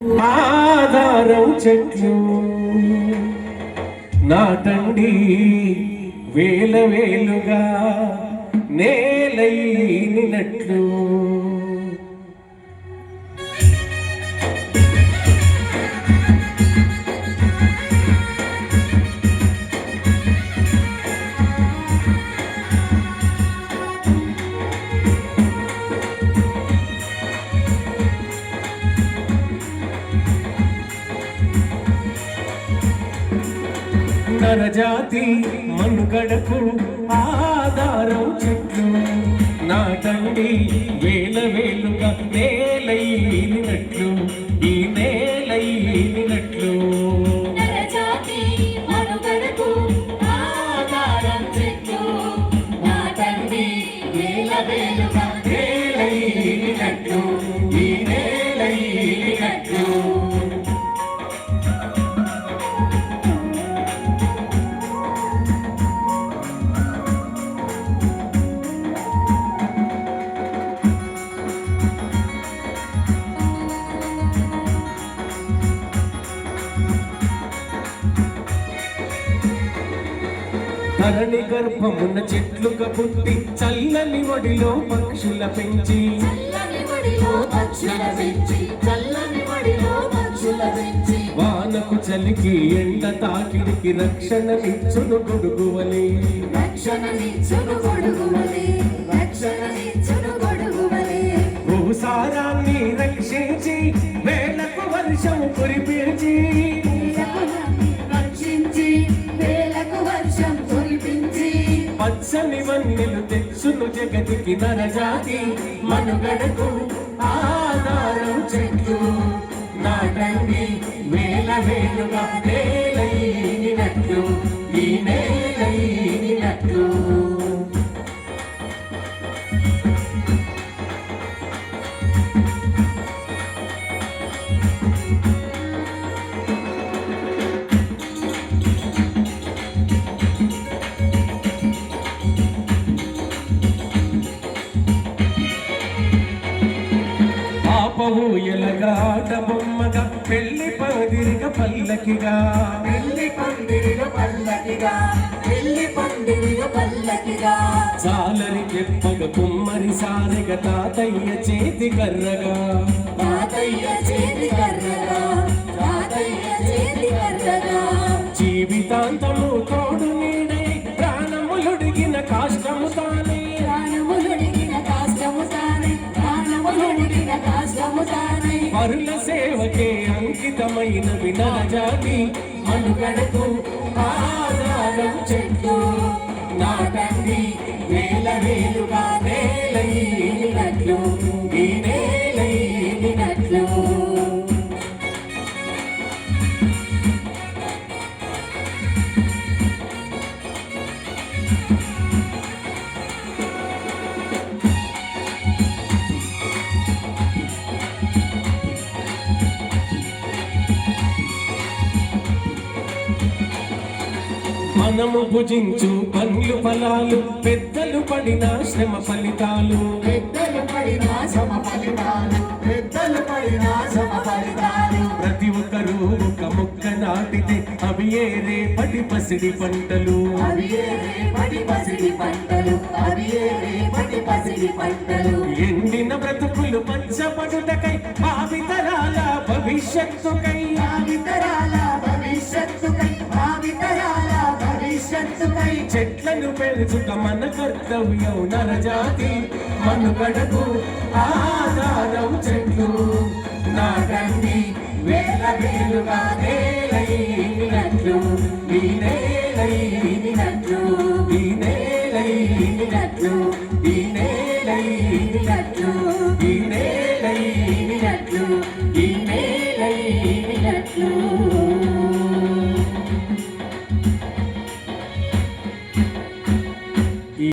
ఆధారం చెట్లు నాటండి వేల వేలుగా నేలైనట్లు. నరజాతి మనుగడకు ఆధారం చెట్లు నాటండి వేల వేలుగా నేలైనట్లు ఈ నేలైనట్లు. నరజాతి మనుగడకు ఆధారం చెట్లు నాటండి వేల వేలుగా నేలైనట్లు ఈ నేలైనట్లు. ధరణి గర్భమున్న చెట్లుగా పుట్టి చల్లని ఒడిలో పక్షుల పెంచి వానకు చలికి ఎండ తాకిడికి రక్షణనిచ్చును గొడుగువలే భూసారాన్ని రక్షించి వేలకు వర్షం కురిపించి పచ్చని వన్నెలు తెచ్చును జగతికి నరజాతి మనుగడకు ఆధారం చెట్లు నాటండి వేల వేలుగా నేలైనట్లు ఈ నేలైనట్లు. ఊయలగా ఆట బొమ్మగా పెళ్లి పందిరిగా పల్లకిగా చాలని చెప్పగ కుమ్మరి సారెగా తాతయ్య చేతి కర్రగా జీవితాంతము తోడు నీడే ప్రాణములుడిగిన కాష్టము తానే పరుల సేవకే అంకితమైన నరజాతి మనుగడకు ఆధారం చెట్లు నాటండి వేల వేలుగా నేలైనట్లు ఈ నేలైనట్లు. మనము భుజించు పండ్లు ఫలాలు పెద్దలు పడిన శ్రమ ఫలితాలు ప్రతి ఒక్కరూ ఒక మొక్క నాటితే అవి రేపటి పసిడి పంటలు ఎండిన బ్రతుకులు పచ్చబడుటకై భావితరాల భవిష్యత్తుకై చెట్లను పెంచుట మన కర్తవ్యం నరజాతి మనుగడకు ఆధారం చెట్లు నాటండి వేల వేలుగా నేలైనట్లు ఈ నేలైనట్లు ఈ నేలైనట్లు ఈ నేలైనట్లు ఈ నేలైనట్లు ఈ నేలైనట్లు.